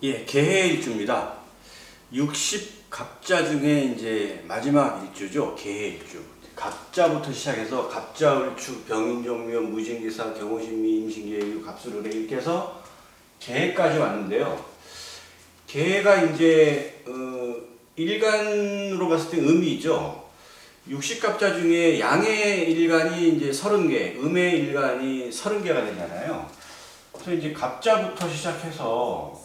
예, 개해일주입니다. 60갑자 중에 이제 마지막 일주죠. 개해일주. 갑자부터 시작해서 갑자을축, 병인종묘, 무진기사, 경호신미, 임신계유, 갑술을해 이렇게 해서 개해까지 왔는데요. 개해가 이제 일간으로 봤을 때 음이죠. 60갑자 중에 양의 일간이 이제 30개, 음의 일간이 30개가 되잖아요. 그래서 이제 갑자부터 시작해서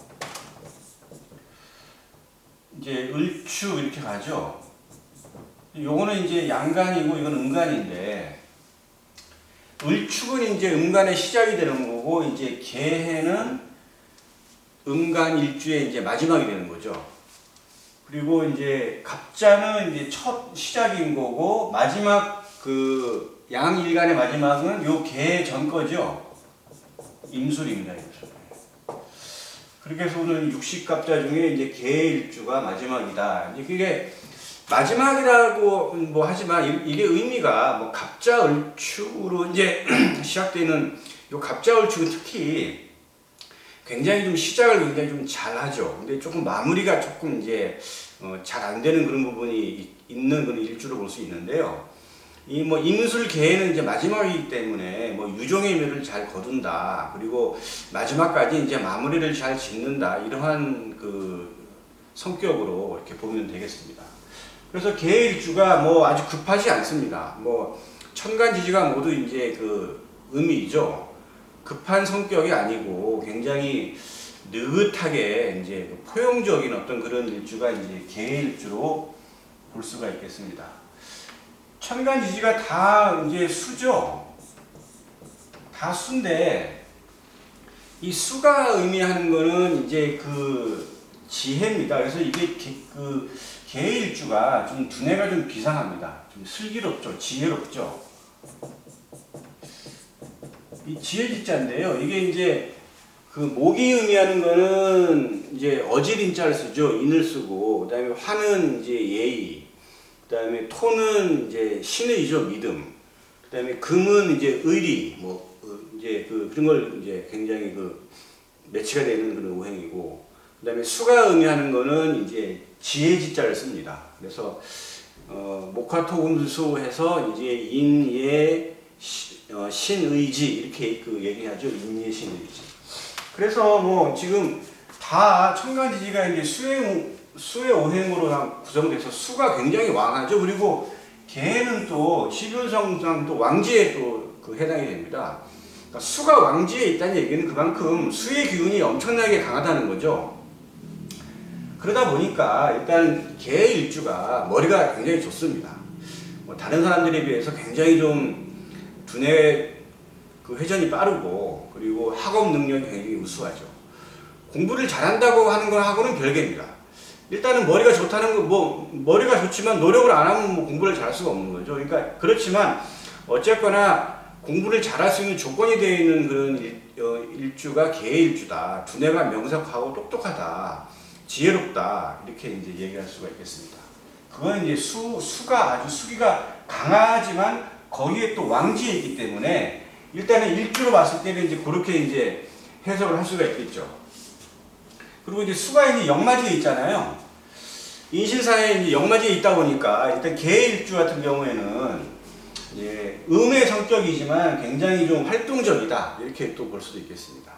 이제 을축 이렇게 가죠. 요거는 이제 양간이고 이건 음간인데, 을축은 이제 음간의 시작이 되는 거고, 이제 개해는 음간 일주의 이제 마지막이 되는 거죠. 그리고 이제 갑자는 이제 첫 시작인 거고, 마지막 그 양일간의 마지막은 요 개해 전 거죠. 임술입니다. 임술. 그렇게 해서 오늘 60갑자 중에 이제 개해일주가 마지막이다. 이제 그게 마지막이라고 뭐 하지만 이게 의미가 뭐 갑자을축으로 이제 시작되는 요 갑자을축은 특히 굉장히 좀 시작을 굉장히 좀 잘하죠. 근데 조금 마무리가 조금 이제 잘 안 되는 그런 부분이 있는 그런 일주로 볼 수 있는데요. 이 뭐 임술 개해는 이제 마지막이기 때문에 뭐 유종의 묘를 잘 거둔다. 그리고 마지막까지 이제 마무리를 잘 짓는다. 이러한 그 성격으로 이렇게 보면 되겠습니다. 그래서 개해일주가 뭐 아주 급하지 않습니다. 뭐 천간지지가 모두 이제 그 음이죠. 급한 성격이 아니고 굉장히 느긋하게 이제 포용적인 어떤 그런 일주가 이제 개해일주로 볼 수가 있겠습니다. 천간지지가 다 이제 수죠. 다 수인데 이 수가 의미하는 거는 이제 그 지혜입니다. 그래서 이게 그 개해일주가 좀 두뇌가 좀 비상합니다. 좀 슬기롭죠. 지혜롭죠. 이 지혜지자인데요. 이게 이제 그 목이 의미하는 거는 이제 어질인자를 쓰죠. 인을 쓰고, 그다음에 화는 이제 예의, 그다음에 토는 이제 신의죠. 믿음. 그다음에 금은 이제 의리, 뭐 이제 그런 걸 이제 굉장히 그 매치가 되는 그런 오행이고, 그다음에 수가 의미하는 거는 이제 지혜지자를 씁니다. 그래서 목화토금수 해서 이제 인예 신의지 이렇게 그 얘기하죠. 인예 신의지. 그래서 뭐 지금 다 천간지지가 이제 수의 오행으로 구성돼서 수가 굉장히 왕하죠. 그리고 개는 또 시균성상 또 왕지에 또 그 해당이 됩니다. 그러니까 수가 왕지에 있다는 얘기는 그만큼 수의 기운이 엄청나게 강하다는 거죠. 그러다 보니까 일단 개일주가 머리가 굉장히 좋습니다. 뭐 다른 사람들에 비해서 굉장히 좀 두뇌 그 회전이 빠르고, 그리고 학업 능력이 굉장히 우수하죠. 공부를 잘한다고 하는 거하고는 별개입니다. 일단은 머리가 좋다는 거, 뭐 머리가 좋지만 노력을 안 하면 뭐 공부를 잘할 수가 없는 거죠. 그러니까 그렇지만 어쨌거나 공부를 잘할 수 있는 조건이 되어 있는 그런 일주가 개일주다. 두뇌가 명석하고 똑똑하다. 지혜롭다. 이렇게 이제 얘기할 수가 있겠습니다. 그건 이제 수가 아주 수기가 강하지만 거기에 또 왕지에 있기 때문에 일단은 일주로 봤을 때는 이제 그렇게 이제 해석을 할 수가 있겠죠. 그리고 이제 수가 이제 역마지에 있잖아요. 인신사에 이제 역마지에 있다 보니까 일단 개일주 같은 경우에는 이제 음의 성격이지만 굉장히 좀 활동적이다. 이렇게 또 볼 수도 있겠습니다.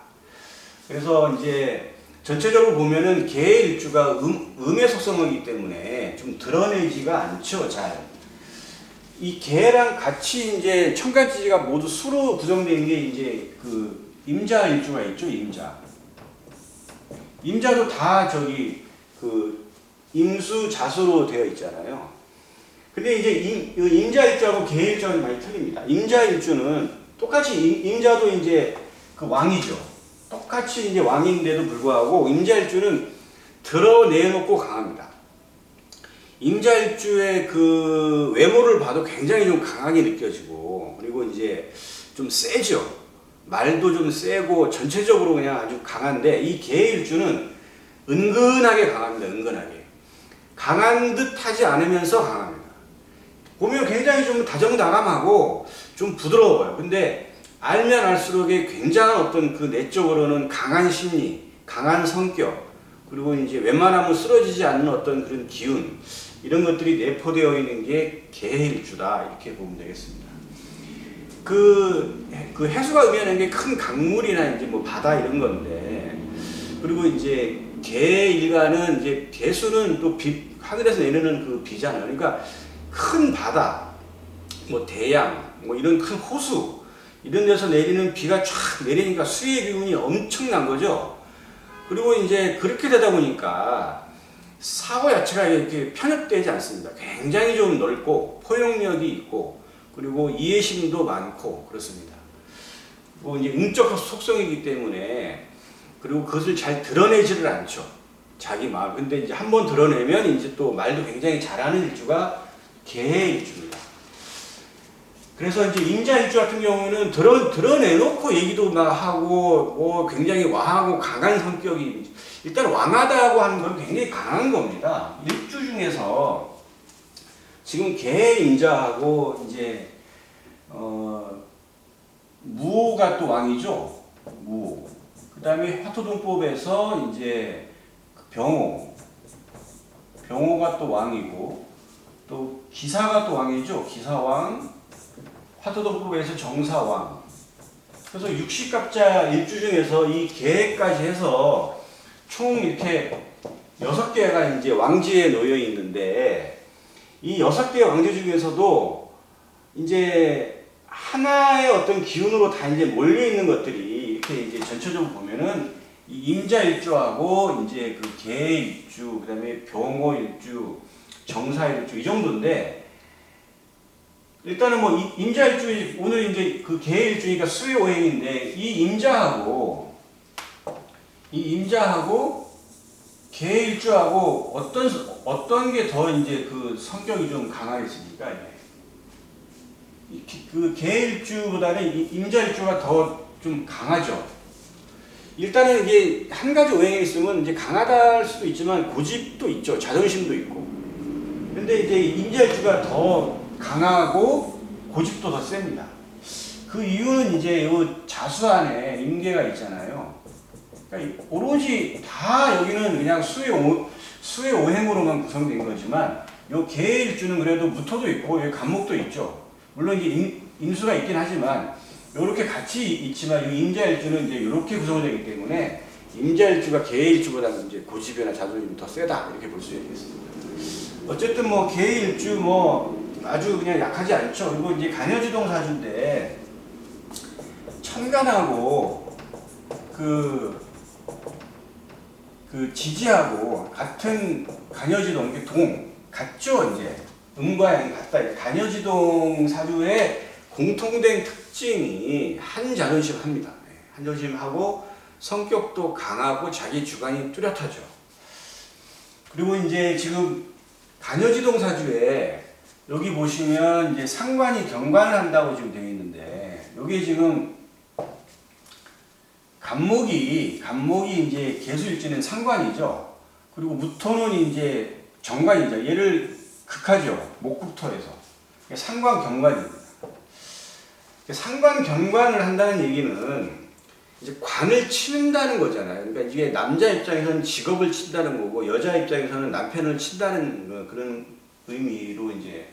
그래서 이제 전체적으로 보면은 개일주가 음의 속성이기 때문에 좀 드러내지가 않죠. 잘. 이 개랑 같이 이제 천간지지가 모두 수로 구성되어 있는 게 이제 그 임자일주가 있죠. 임자도 다 저기 그 임수자수로 되어 있잖아요. 근데 이제 임자일주하고 개일주는 많이 틀립니다. 임자일주는 똑같이 임자도 이제 그 왕이죠. 똑같이 이제 왕인데도 불구하고 임자일주는 드러내놓고 강합니다. 임자일주의 그 외모를 봐도 굉장히 좀 강하게 느껴지고, 그리고 이제 좀 세죠. 말도 좀 세고 전체적으로 그냥 아주 강한데, 이 개일주는 은근하게 강합니다. 은근하게. 강한 듯 하지 않으면서 강합니다. 보면 굉장히 좀 다정다감하고 좀 부드러워요. 근데 알면 알수록 굉장한 어떤 그 내적으로는 강한 심리, 강한 성격, 그리고 이제 웬만하면 쓰러지지 않는 어떤 그런 기운, 이런 것들이 내포되어 있는 게 개해일주다, 이렇게 보면 되겠습니다. 그 해수가 의미하는 게 큰 강물이나 이제 뭐 바다 이런 건데, 그리고 이제 개일가는 이제 개수는 또 하늘에서 내리는 그 비잖아요. 그러니까 큰 바다, 뭐 대양, 뭐 이런 큰 호수, 이런 데서 내리는 비가 쫙 내리니까 수의 기운이 엄청난 거죠. 그리고 이제 그렇게 되다 보니까 사고 자체가 이렇게 편협되지 않습니다. 굉장히 좀 넓고 포용력이 있고, 그리고 이해심도 많고 그렇습니다. 뭐 이제 음적 속성이기 때문에, 그리고 그것을 잘 드러내지를 않죠. 자기 마음. 근데 이제 한번 드러내면 이제 또 말도 굉장히 잘하는 일주가 개해일주입니다. 그래서 이제 임자일주 같은 경우는 드러내놓고 얘기도 막 하고, 뭐 굉장히 왕하고 강한 성격이, 일단 왕하다고 하는 건 굉장히 강한 겁니다. 일주 중에서 지금 개 임자하고 이제 무호가 또 왕이죠. 무호. 그 다음에 화토동법에서 이제 병호가 또 왕이고, 또 기사가 또 왕이죠. 기사왕. 화토동법에서 정사왕. 그래서 육식갑자 일주 중에서 이 개까지 해서 총 이렇게 6개가 이제 왕지에 놓여 있는데, 이 6개의 왕지 중에서도 이제 하나의 어떤 기운으로 다 이제 몰려 있는 것들이 이렇게 이제 전체적으로 보면은 이 임자일주하고 이제 그 개일주, 그 다음에 병호일주, 정사일주 이 정도인데, 일단은 뭐 임자일주, 오늘 이제 그 개일주니까 수의 오행인데, 이 임자하고 개일주하고 어떤 게 더 이제 그 성격이 좀 강하겠습니까? 그 개일주보다는 임자일주가 더 좀 강하죠. 일단은 이게 한 가지 오행이 있으면 이제 강하다 할 수도 있지만 고집도 있죠. 자존심도 있고. 근데 이제 임자일주가 더 강하고 고집도 더 셉니다. 그 이유는 이제 요 자수 안에 임계가 있잖아요. 그러니까 오롯이 다 여기는 그냥 수의 오행으로만 구성된 거지만, 요 개일주는 그래도 무토도 있고 여기 간목도 있죠. 물론 이제 임수가 있긴 하지만 이렇게 같이 있지만, 이 임자일주는 이제 이렇게 구성되기 때문에 임자일주가 개일주보다는 이제 고집이나 자존심이 더 세다, 이렇게 볼 수 있겠습니다. 어쨌든 뭐 개일주 뭐 아주 그냥 약하지 않죠. 그리고 이제 간여지동 사주인데 천간하고 그 지지하고 같은 간여지동, 이게 동 같죠. 이제 음과 양이 같다. 간여지동 사주의 공통된 특징이 한자존심합니다. 한자존심하고 성격도 강하고 자기 주관이 뚜렷하죠. 그리고 이제 지금 간여지동 사주에 여기 보시면 이제 상관이 경관을 한다고 지금 되어 있는데, 여기 지금 간목이 이제 개수일지는 상관이죠. 그리고 무토는 이제 정관이죠. 얘를 극하죠. 목국토에서. 상관 경관입니다. 상관 경관을 한다는 얘기는 이제 관을 치는다는 거잖아요. 그러니까 이게 남자 입장에서는 직업을 친다는 거고, 여자 입장에서는 남편을 친다는 그런 의미로 이제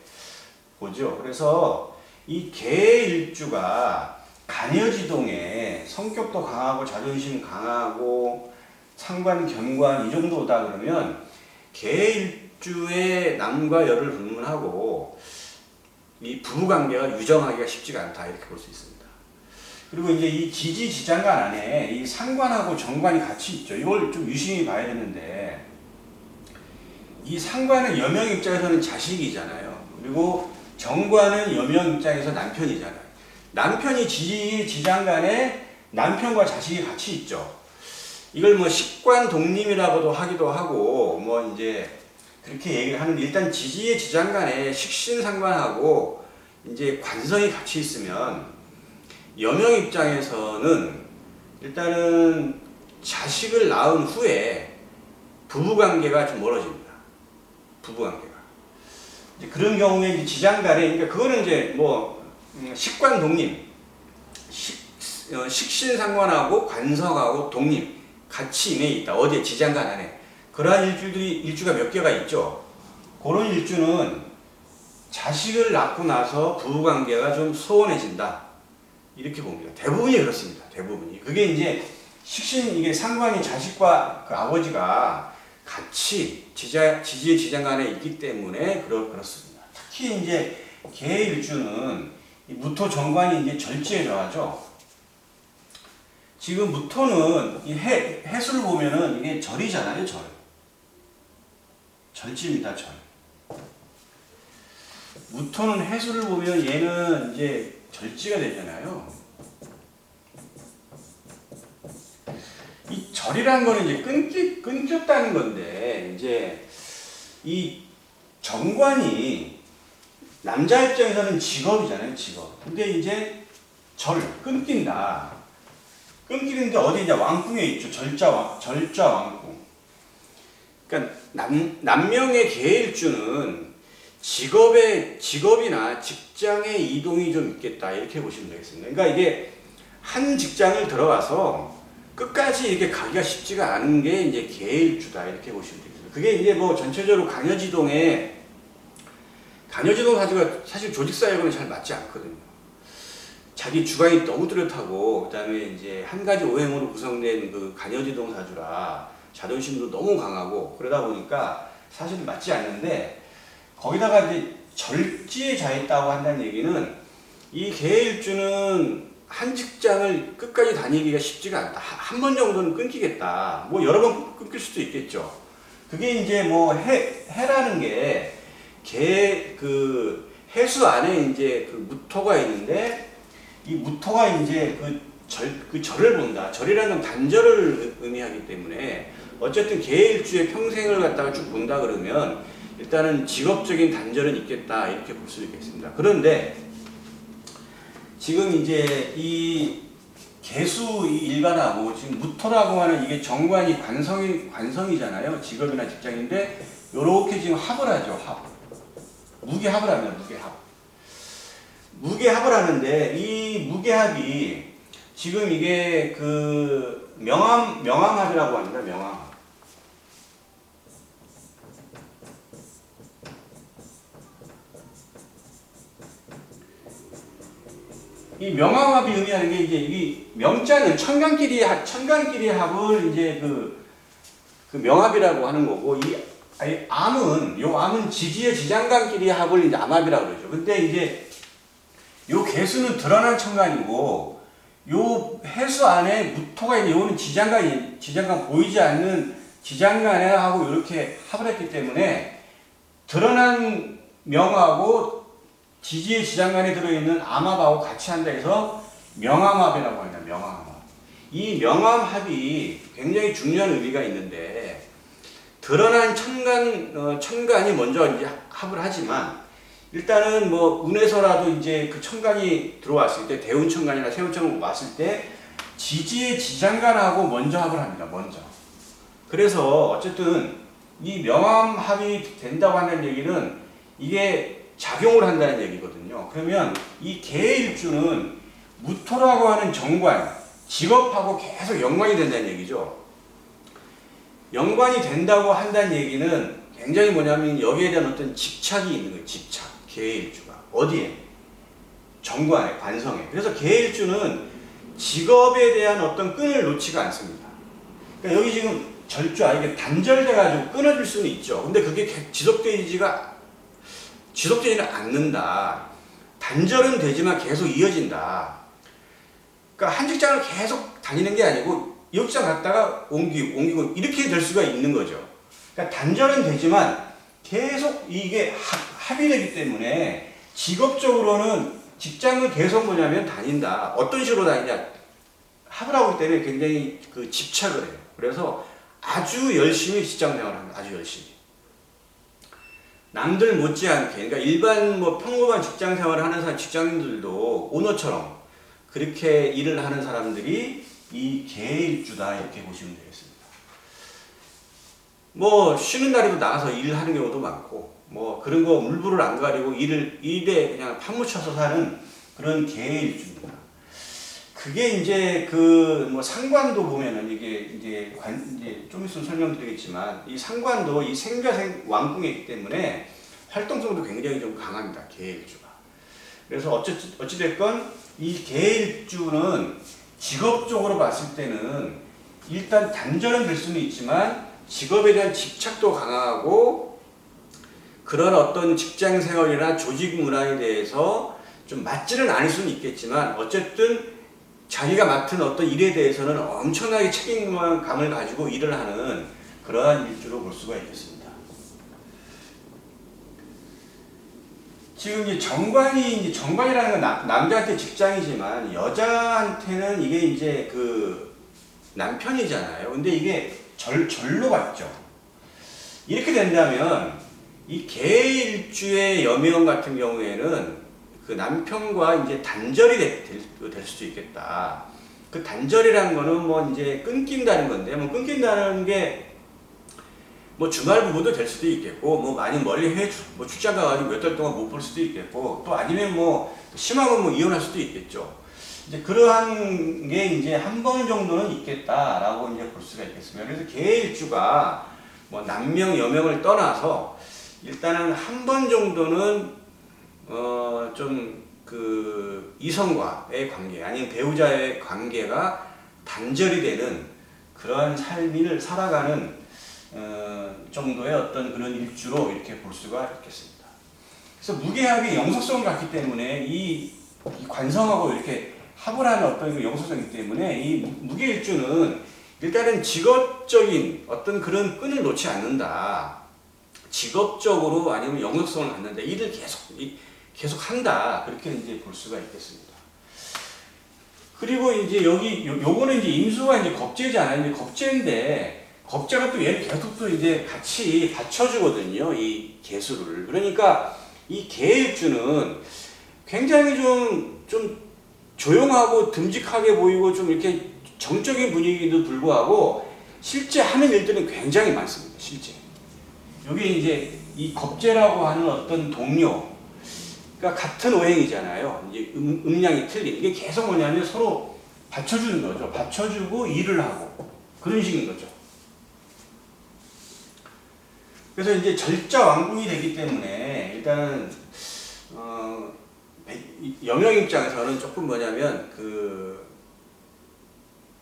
보죠. 그래서 이 개일주가 간여지동에 성격도 강하고 자존심 강하고 상관 경관 이 정도다 그러면, 개일주의 남과 여를 불문하고 이 부부관계가 유정하기가 쉽지가 않다, 이렇게 볼 수 있습니다. 그리고 이제 이 지지지장간 안에 이 상관하고 정관이 같이 있죠. 이걸 좀 유심히 봐야 되는데, 이 상관은 여명 입장에서는 자식이잖아요. 그리고 정관은 여명 입장에서 남편이잖아요. 남편이 지지장간에 남편과 자식이 같이 있죠. 이걸 뭐 식관 독립이라고도 하기도 하고, 뭐 이제 그렇게 얘기를 하는데, 일단 지지의 지장간에 식신상관하고 이제 관성이 같이 있으면 여명 입장에서는 일단은 자식을 낳은 후에 부부관계가 좀 멀어집니다. 부부관계가. 이제 그런 경우에 이제 지장간에, 그러니까 그거는 이제 뭐 식관 독립, 식신상관하고 관성하고 독립 같이 임해 있다. 어디에? 지장간 안에. 그러한 일주가 몇 개가 있죠. 그런 일주는 자식을 낳고 나서 부부관계가 좀 소원해진다. 이렇게 봅니다. 대부분이 그렇습니다. 대부분이. 그게 이제 이게 상관이 자식과 그 아버지가 같이 지지의 지장간에 있기 때문에 그렇습니다. 특히 이제 계일주는 무토 정관이 이제 절지에 정하죠. 지금 무토는 이 해수를 보면은 이게 절이잖아요, 절. 절지입니다, 절. 무토는 해수를 보면 얘는 이제 절지가 되잖아요. 이 절이라는 거는 이제 끊겼다는 건데, 이제 이 정관이 남자 입장에서는 직업이잖아요, 직업. 근데 이제 끊긴다. 끊기는데 어디 이제 왕궁에 있죠. 절자 왕궁. 그러니까 남명의 계일주는 직업이나 직장의 이동이 좀 있겠다. 이렇게 보시면 되겠습니다. 그러니까 이게 한 직장을 들어가서 끝까지 이렇게 가기가 쉽지가 않은 게 이제 계일주다. 이렇게 보시면 되겠습니다. 그게 이제 뭐 전체적으로 간여지동 사주가 사실 조직사역은 잘 맞지 않거든요. 자기 주관이 너무 뚜렷하고, 그 다음에 이제 한 가지 오행으로 구성된 그 간여지동 사주라 자존심도 너무 강하고, 그러다 보니까 사실 맞지 않는데, 거기다가 이제 절지에 자있다고 한다는 얘기는 이 계일주는 한 직장을 끝까지 다니기가 쉽지가 않다. 한 번 정도는 끊기겠다. 뭐 여러 번 끊길 수도 있겠죠. 그게 이제 뭐 해라는 게 해수 안에 이제 그 무토가 있는데, 이 무토가 이제 그 절을 본다. 절이라는 건 단절을 의미하기 때문에 어쨌든 계일주의 평생을 갖다가 쭉 본다 그러면 일단은 직업적인 단절은 있겠다. 이렇게 볼 수 있겠습니다. 그런데 지금 이제 이 계수 일간하고 지금 무토라고 하는 이게 정관이 관성이잖아요. 직업이나 직장인데 요렇게 지금 합을 하죠. 무게합을 합니다. 무게합을 하는데 이 무게합이 지금 이게 그 명암합이라고 합니다. 명암합. 이 명암합이 의미하는 게 이제 이 명자는 천간끼리 합을 이제 그 명합이라고 하는 거고, 암은 지지의 지장간끼리 합을 이제 암합이라고 그러죠. 근데 이제 요 개수는 드러난 천간이고, 요 해수 안에 무토가 있는 요는 지장간 보이지 않는 지장간에 하고 이렇게 합을 했기 때문에 드러난 명하고 지지의 지장간에 들어있는 암합하고 같이 한다 해서 명암합이라고 합니다. 명암합. 이 명암합이 굉장히 중요한 의미가 있는데, 드러난 천간이 먼저 이제 합을 하지만, 일단은 뭐 운에서라도 이제 그 천간이 들어왔을 때, 대운천간이나 세운천간 왔을 때 지지의 지장간하고 먼저 합을 합니다. 먼저. 그래서 어쨌든 이 명암합이 된다고 하는 얘기는 이게 작용을 한다는 얘기거든요. 그러면 이 계일주는 무토라고 하는 정관, 직업하고 계속 연관이 된다는 얘기죠. 연관이 된다고 한다는 얘기는 굉장히 뭐냐면 여기에 대한 어떤 집착이 있는 거예요. 집착. 계일주가. 어디에? 정관에, 관성에. 그래서 계일주는 직업에 대한 어떤 끈을 놓지가 않습니다. 그러니까 여기 지금 이게 단절돼가지고 끊어질 수는 있죠. 근데 그게 지속되지는 않는다. 단절은 되지만 계속 이어진다. 그러니까 한 직장을 계속 다니는 게 아니고 이 직장 갔다가 옮기고 이렇게 될 수가 있는 거죠. 그러니까 단절은 되지만 계속 이게 합이 되기 때문에 직업적으로는 직장을 계속 다닌다. 어떤 식으로 다니냐? 합을 하고 있기 때문에 굉장히 그 집착을 해요. 그래서 아주 열심히 직장 생활을 합니다. 아주 열심히. 남들 못지않게, 그러니까 일반 뭐 평범한 직장 생활을 하는 직장인들도 오너처럼 그렇게 일을 하는 사람들이 이 계일주다. 이렇게 보시면 되겠습니다. 뭐 쉬는 날에도 나가서 일을 하는 경우도 많고, 뭐 그런 거 물불을 안 가리고 일에 그냥 파묻혀서 사는 그런 계일주입니다. 그게 이제 그 뭐 상관도 보면은 이게 이제 좀 있으면 설명드리겠지만 이 상관도 이 생자생 왕궁에 있기 때문에 활동성도 굉장히 좀 강합니다. 계일주가. 그래서 어찌됐건 이 계일주는 직업적으로 봤을 때는 일단 단절은 될 수는 있지만 직업에 대한 집착도 강하고 그런 어떤 직장 생활이나 조직 문화에 대해서 좀 맞지는 않을 수는 있겠지만 어쨌든 자기가 맡은 어떤 일에 대해서는 엄청나게 책임감을 가지고 일을 하는 그러한 일주로 볼 수가 있겠습니다. 지금 이제 정관이라는 건 남자한테 직장이지만 여자한테는 이게 이제 그 남편이잖아요. 근데 이게 절로 봤죠. 이렇게 된다면 이 계일주의 여명 같은 경우에는 그 남편과 이제 단절이 될 수도 있겠다. 그 단절이라는 거는 뭐 이제 끊긴다는 건데, 뭐 끊긴다는 게 뭐 주말 부부도 될 수도 있겠고, 뭐 아니면 멀리 뭐 출장 가가지고 몇 달 동안 못 볼 수도 있겠고, 또 아니면 뭐 심하면 뭐 이혼할 수도 있겠죠. 이제 그러한 게 이제 한 번 정도는 있겠다라고 이제 볼 수가 있겠습니다. 그래서 계일주가 뭐 남명 여명을 떠나서 일단은 한 번 정도는 좀 그 이성과의 관계 아니면 배우자의 관계가 단절이 되는 그런 삶을 살아가는 정도의 어떤 그런 일주로 이렇게 볼 수가 있겠습니다. 그래서 무게합이 영속성을 갖기 때문에 이 관성하고 이렇게 합을 하는 어떤 영속성이기 때문에 이 무게일주는 일단은 직업적인 어떤 그런 끈을 놓지 않는다. 직업적으로 아니면 영속성을 갖는다. 일을 계속 한다. 그렇게 이제 볼 수가 있겠습니다. 그리고 이제 요거는 이제 임수가 이제 겁재잖아요. 이제 겁재인데, 겁재가 또 얘를 계속 또 이제 같이 받쳐주거든요. 이 개수를. 그러니까 이 계일주는 굉장히 좀 조용하고 듬직하게 보이고 좀 이렇게 정적인 분위기도 불구하고 실제 하는 일들은 굉장히 많습니다. 실제. 여기 이제 이 겁재라고 하는 어떤 동료, 그러니까 같은 오행이잖아요. 이제 음량이 틀린. 이게 계속 뭐냐면 서로 받쳐주는 거죠. 받쳐주고 일을 하고 그런 식인 거죠. 그래서 이제 절자 왕궁이 되기 때문에 일단은 여명 입장에서는 조금 뭐냐면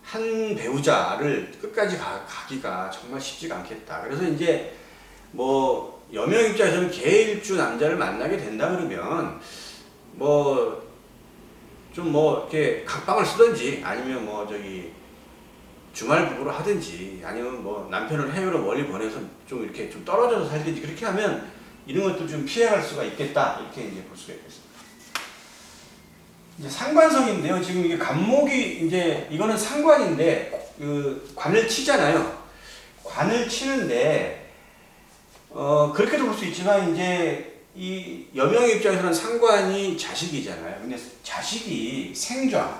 한 배우자를 끝까지 가기가 정말 쉽지가 않겠다. 그래서 이제 뭐 여명 입장에서는 계일주 남자를 만나게 된다 그러면 뭐 좀 뭐 이렇게 각방을 쓰든지 아니면 뭐 주말 부부로 하든지 아니면 뭐 남편을 해외로 멀리 보내서 좀 이렇게 좀 떨어져서 살든지 그렇게 하면 이런 것도 좀 피해갈 수가 있겠다 이렇게 이제 볼 수가 있겠습니다. 이제 상관성인데요. 지금 이게 간목이 이제 이거는 상관인데 그 관을 치잖아요. 관을 치는데 그렇게도 볼 수 있지만 이제 이 여명의 입장에서는 상관이 자식이잖아요. 근데 자식이 생좌,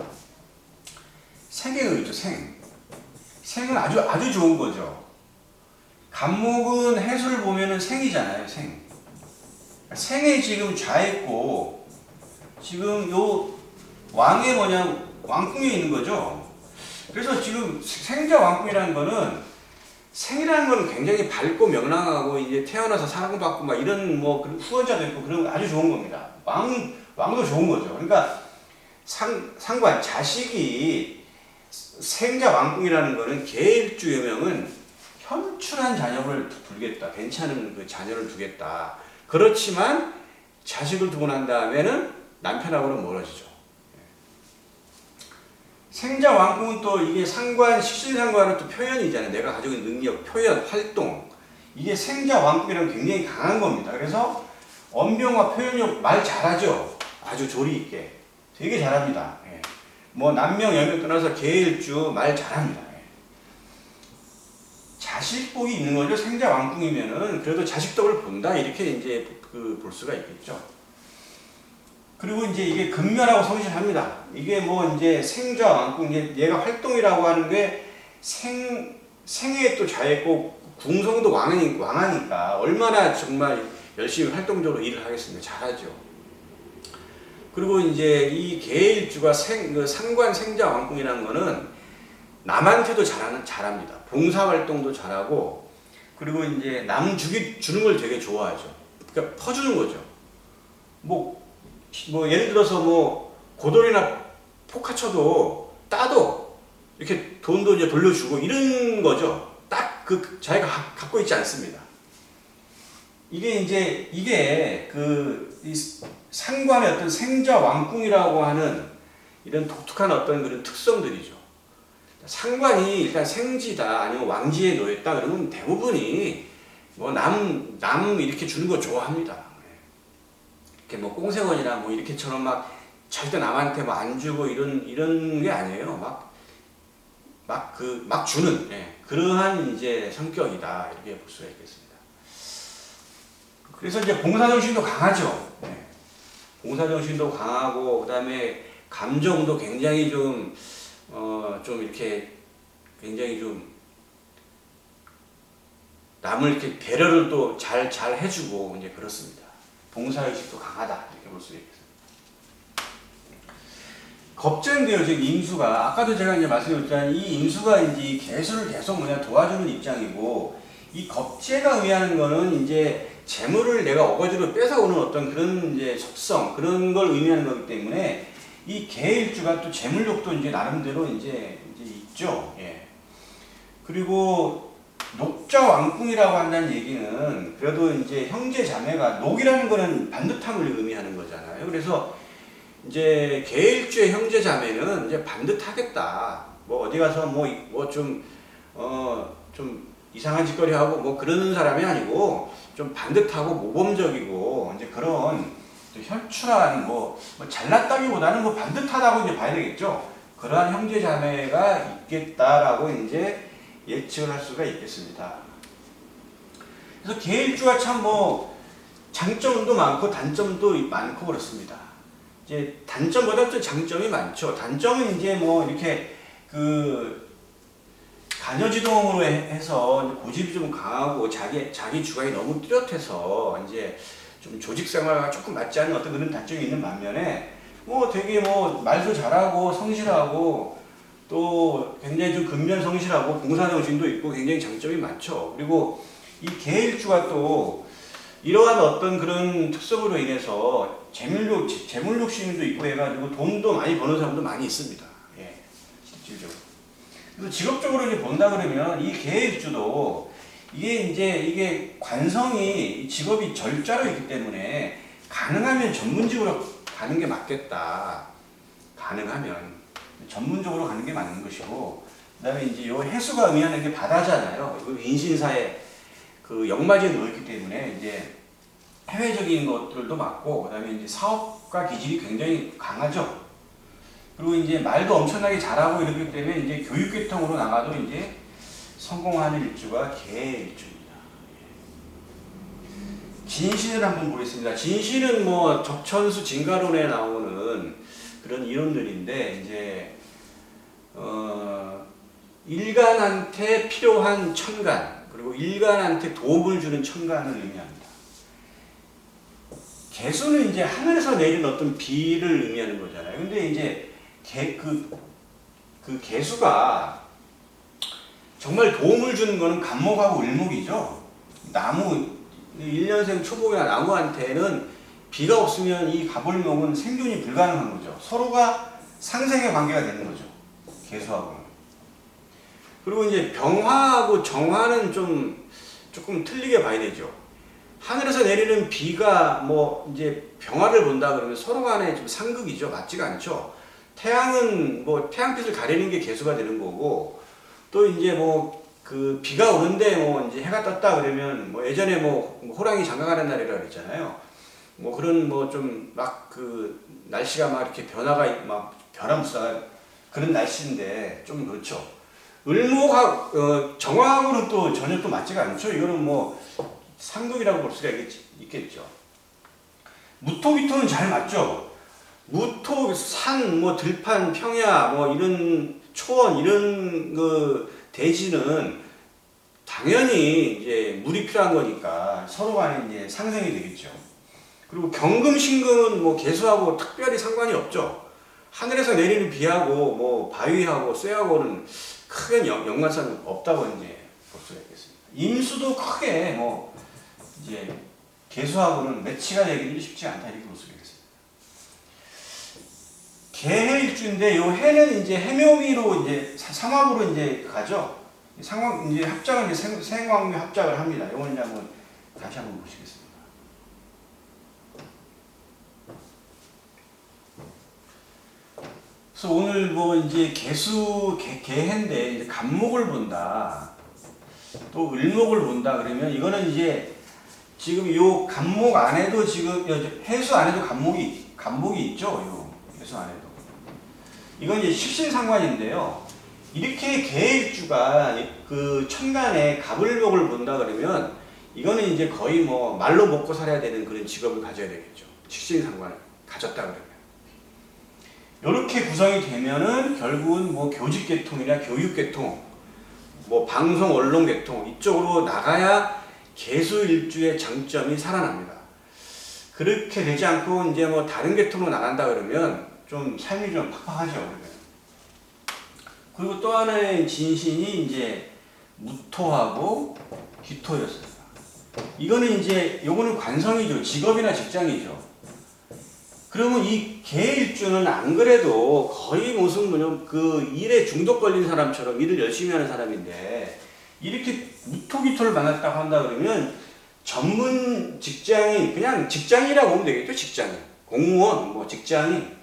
생의 의죠. 생은 아주 좋은 거죠. 간목은 해수를 보면은 생이잖아요. 생에 지금 좌했고 지금 요 왕의 왕궁에 있는 거죠. 그래서 지금 생자 왕궁이라는 거는 생이라는 거는 굉장히 밝고 명랑하고 이제 태어나서 사랑받고 막 이런 뭐 그런 후원자도 있고 그런 거 아주 좋은 겁니다. 왕도 좋은 거죠. 그러니까 상관 자식이 생자 왕궁이라는 거는 계일주 여명은 현출한 자녀를 두겠다. 괜찮은 그 자녀를 두겠다. 그렇지만 자식을 두고 난 다음에는 남편하고는 멀어지죠. 생자 왕궁은 또 이게 식신상관은 또 표현이잖아요. 내가 가지고 있는 능력, 표현, 활동. 이게 생자 왕궁이랑 굉장히 강한 겁니다. 그래서 언병과 표현력 말 잘하죠. 아주 조리 있게. 되게 잘합니다. 예. 뭐 남명, 여명 떠나서 계일주 말 잘합니다. 예. 자식복이 있는 거죠. 생자 왕궁이면은 그래도 자식덕을 본다. 이렇게 이제 볼 수가 있겠죠. 그리고 이제 이게 근면하고 성실합니다. 이게 뭐 이제 생자 왕궁, 얘가 활동이라고 하는 게 생에 또 좌했고 궁성도 왕하니까 얼마나 정말 열심히 활동적으로 일을 하겠습니까? 잘하죠. 그리고 이제 이 계일주가 그 상관 생자 왕궁이라는 거는 남한테도 잘합니다. 봉사활동도 잘하고, 그리고 이제 남 주는 걸 되게 좋아하죠. 그러니까 퍼주는 거죠. 뭐 예를 들어서 뭐 고돌이나 포카쳐도 따도 이렇게 돈도 이제 돌려주고 이런 거죠. 딱 그 자기가 갖고 있지 않습니다. 이게 이 상관의 어떤 생자 왕궁이라고 하는 이런 독특한 어떤 그런 특성들이죠. 상관이 일단 생지다 아니면 왕지에 놓였다 그러면 대부분이 뭐 남 이렇게 주는 거 좋아합니다. 이렇게 뭐 꽁생원이나 뭐 이렇게처럼 막 절대 남한테 뭐 안 주고 이런 게 아니에요. 막 주는 그러한 이제 성격이다 이렇게 볼 수가 있겠습니다. 그래서 이제 봉사정신도 강하죠. 봉사정신도 강하고 그다음에 감정도 굉장히 좀 이렇게 굉장히 좀 남을 이렇게 배려를 또 잘 해주고 이제 그렇습니다. 봉사의식도 강하다 이렇게 볼 수 있겠습니다. 겁제인데요, 지금 임수가 아까도 제가 이제 말씀드렸잖아요. 이 임수가 이제 이 개수를 계속 도와주는 입장이고, 이 겁제가 의미하는 거는 이제 재물을 내가 어거지로 뺏어오는 어떤 그런 이제 속성 그런 걸 의미하는 거기 때문에 이 개일주가 또 재물욕도 이제 나름대로 이제 있죠. 예. 그리고 녹자 왕궁이라고 한다는 얘기는 그래도 이제 형제 자매가 녹이라는 거는 반듯함을 의미하는 거잖아요. 그래서 이제 계일주의 형제 자매는 이제 반듯하겠다. 뭐 어디 가서 좀 이상한 짓거리 하고 뭐 그러는 사람이 아니고 좀 반듯하고 모범적이고 이제 그런 혈출한 뭐 잘났다기보다는 뭐 반듯하다고 이제 봐야 되겠죠. 그러한 형제 자매가 있겠다라고 이제 예측을 할 수가 있겠습니다. 그래서 계일주가 참 장점도 많고 단점도 많고 그렇습니다. 이제 단점보다 또 장점이 많죠. 단점은 이제 이렇게 간여지동으로 해서 고집이 좀 강하고 자기 주관이 너무 뚜렷해서 이제 좀 조직 생활과 조금 맞지 않는 어떤 그런 단점이 있는 반면에 되게 말도 잘하고 성실하고 또 굉장히 좀 근면성실하고 봉사정신도 있고 굉장히 장점이 많죠. 그리고 이 계일주가 또 이러한 어떤 그런 특성으로 인해서 재물욕심도 있고 해가지고 돈도 많이 버는 사람도 많이 있습니다. 예, 실질적으로. 그래서 직업적으로 이제 본다 그러면 이 계일주도 이게 관성이 직업이 절자로 있기 때문에 가능하면 전문직으로 가는 게 맞겠다. 가능하면 전문적으로 가는 게 맞는 것이고, 그다음에 이제 요 해수가 의미하는 게 바다잖아요. 인신사에 역마지에 놓였기 때문에 이제 해외적인 것들도 맞고, 그다음에 이제 사업가 기질이 굉장히 강하죠. 그리고 이제 말도 엄청나게 잘하고 이렇기 때문에 이제 교육계통으로 나가도 이제 성공하는 일주가 계일주입니다. 진신을 한번 보겠습니다. 진신은 적천수 진가론에 나오는 그런 이론들인데 이제 일간한테 필요한 천간 그리고 일간한테 도움을 주는 천간을 의미합니다. 개수는 이제 하늘에서 내린 어떤 비를 의미하는 거잖아요. 근데 이제 그 개수가 정말 도움을 주는 거는 간목하고 을목이죠. 나무 1년생 초복이나 나무한테는 비가 없으면 이 갑을목은 생존이 불가능한 거죠. 서로가 상생의 관계가 되는 거죠. 개수하고는. 그리고 이제 병화하고 정화는 조금 틀리게 봐야 되죠. 하늘에서 내리는 비가 이제 병화를 본다 그러면 서로 간에 좀 상극이죠. 맞지가 않죠. 태양은 태양빛을 가리는 게 개수가 되는 거고, 또 이제 비가 오는데 이제 해가 떴다 그러면 예전에 호랑이 장가가는 날이라고 그랬잖아요. 그런 좀 날씨가 이렇게 변화가 변화무쌍한 그런 날씨인데 좀 그렇죠. 을목하고 정화하고는 또 전혀 또 맞지가 않죠. 이거는 상극이라고 볼 수가 있겠죠. 무토기토는 잘 맞죠. 무토, 산, 들판, 평야, 이런 초원, 이런 대지는 당연히 이제 물이 필요한 거니까 서로 간에 이제 상생이 되겠죠. 그리고 경금, 신금은 뭐 개수하고 특별히 상관이 없죠. 하늘에서 내리는 비하고 뭐 바위하고 쇠하고는 크게 연관성이 없다고 이제 볼 수가 있겠습니다. 임수도 크게 뭐 이제 개수하고는 매치가 되기는 쉽지 않다 이렇게 볼 수가 있겠습니다. 개해일주인데 요 해는 이제 해묘미로 이제 삼합으로 이제 가죠. 상황 이제 합작은 이제 생황묘 합작을 합니다. 이거는 이제 한번 다시 한번 보시겠습니다. 그래서 오늘 뭐 이제 개해인데 이제 간목을 본다. 또 을목을 본다 그러면 이거는 이제 지금 요 간목 안에도 지금 해수 안에도 간목이 있죠. 요 해수 안에도. 이건 이제 식신상관인데요. 이렇게 개일주가 그 천간에 갑을목을 본다 그러면 이거는 이제 거의 뭐 말로 먹고 살아야 되는 그런 직업을 가져야 되겠죠. 식신상관을 가졌다 그러면. 이렇게 구성이 되면은 결국은 뭐 교직계통이나 교육계통, 뭐 방송 언론계통 이쪽으로 나가야 개수일주의 장점이 살아납니다. 그렇게 되지 않고 이제 뭐 다른 계통으로 나간다 그러면 좀 삶이 좀 팍팍하죠. 그러면. 그리고 또 하나의 진신이 이제 무토하고 기토였습니다. 이거는 이제 요거는 관성이죠. 직업이나 직장이죠. 그러면 이 개일주는 안 그래도 거의 무슨 그 일에 중독 걸린 사람처럼 일을 열심히 하는 사람인데 이렇게 무토기토를 만났다고 한다 그러면 전문 직장인 그냥 직장이라고 보면 되겠죠. 직장인 공무원 뭐 직장인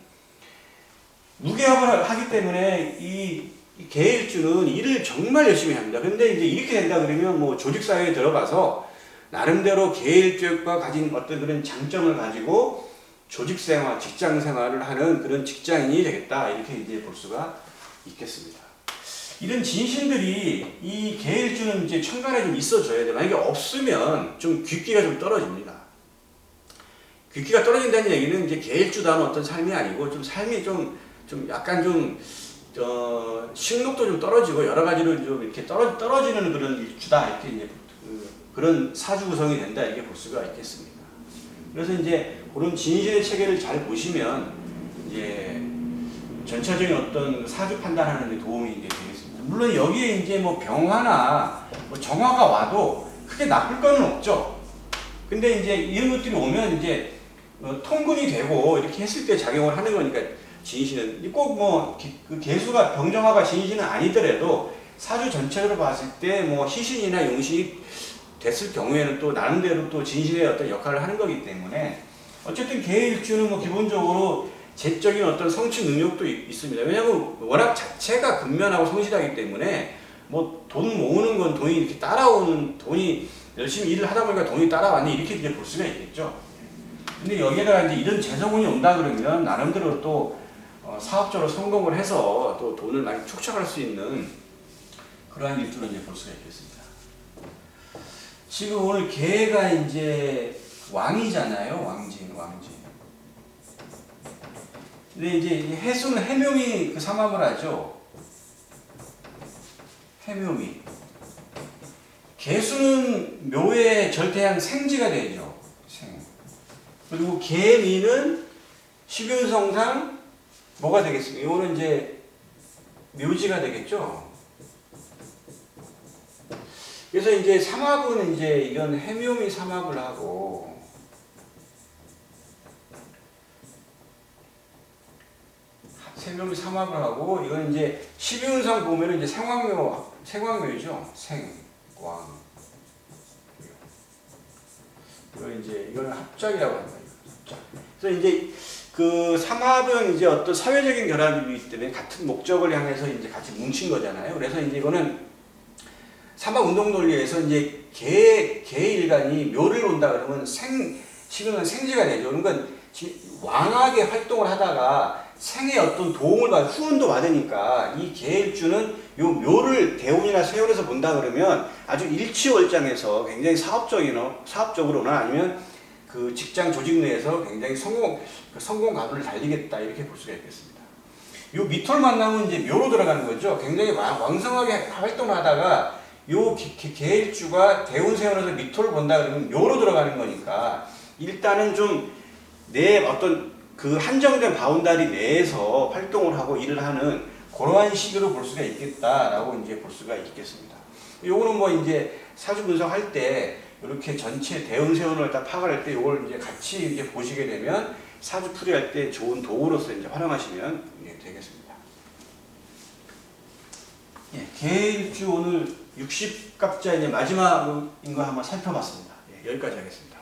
무계약을 하기 때문에 이 개일주는 일을 정말 열심히 합니다. 근데 이제 이렇게 된다 그러면 뭐 조직사회에 들어가서 나름대로 개일주가 가진 어떤 그런 장점을 가지고 조직생활, 직장생활을 하는 그런 직장인이 되겠다 이렇게 이제 볼 수가 있겠습니다. 이런 진신들이 이 개일주는 이제 천간에 좀 있어줘야 돼요. 만약에 없으면 좀 귀기가 좀 떨어집니다. 귀기가 떨어진다는 얘기는 이제 개일주다운 어떤 삶이 아니고 좀 삶이 좀 약간 좀 식욕도 좀 떨어지고 여러 가지로 좀 이렇게 떨어지는 그런 일주다 이렇게 이제 그런 사주 구성이 된다 이렇게 볼 수가 있겠습니다. 그래서 이제 그런 진실의 체계를 잘 보시면 이제 전체적인 어떤 사주 판단하는 데 도움이 이제 되겠습니다. 물론 여기에 이제 뭐 병화나 뭐 정화가 와도 크게 나쁠 거는 없죠. 근데 이제 이런 것들이 오면 이제 통근이 되고 이렇게 했을 때 작용을 하는 거니까 진신은 꼭 뭐 그 개수가 병정화가 진신은 아니더라도 사주 전체로 봤을 때 뭐 희신이나 용신이 됐을 경우에는 또 나름대로 또 진실의 어떤 역할을 하는 거기 때문에 어쨌든 개일주는 뭐 기본적으로 재적인 어떤 성취 능력도 있습니다. 왜냐하면 워낙 자체가 근면하고 성실하기 때문에 뭐 돈 모으는 건 돈이 이렇게 따라오는 돈이 열심히 일을 하다 보니까 돈이 따라왔네 이렇게 이제 볼 수가 있겠죠. 근데 여기에다가 이제 이런 재성운이 온다 그러면 나름대로 또 사업적으로 성공을 해서 또 돈을 많이 축적할 수 있는 그러한 일주로 이제 볼 수가 있겠습니다. 지금 오늘 개가 이제 왕이잖아요. 왕진. 근데 이제 해수는 해묘미 그 삼합을 하죠. 해묘미. 개수는 묘의 절대양 생지가 되죠. 생. 그리고 개미는 십윤성상 뭐가 되겠습니까? 이거는 이제 묘지가 되겠죠. 그래서 이제 삼합은 이제 이런 해묘미 삼합을 하고 해묘미 삼합을 하고 이건 이제 십이운상 보면은 이제 생황묘이죠. 생광. 이거는 합작이라고 합니다. 합작. 그래서 이제 그 삼합은 이제 어떤 사회적인 결합이기 때문에 같은 목적을 향해서 이제 같이 뭉친 거잖아요. 그래서 이제 이거는 삼합 운동 논리에서 이제 개일간이 묘를 온다 그러면 지금은 생지가 되죠. 그러니까 왕하게 활동을 하다가 생의 어떤 도움을 후원도 받으니까 이 개일주는 요 묘를 대운이나 세운에서 본다 그러면 아주 일치월장해서 굉장히 사업적으로나 아니면 그 직장 조직 내에서 굉장히 성공 가도를 달리겠다 이렇게 볼 수가 있겠습니다. 요 미토를 만나면 이제 묘로 들어가는 거죠. 굉장히 왕성하게 활동을 하다가 요 개일주가 대운세운에서 미토를 본다 그러면 묘로 들어가는 거니까 일단은 좀 내 어떤 그 한정된 바운다리 내에서 활동을 하고 일을 하는 그러한 식으로 볼 수가 있겠다라고 이제 볼 수가 있겠습니다. 요거는 뭐 이제 사주 분석할 때 이렇게 전체 대운 세운을 딱 파악을 할 때 요걸 이제 같이 이제 보시게 되면 사주 풀이할 때 좋은 도구로서 이제 활용하시면 되겠습니다. 예, 개일주 오늘 60갑자 이제 마지막인 거 한번 살펴봤습니다. 예, 여기까지 하겠습니다.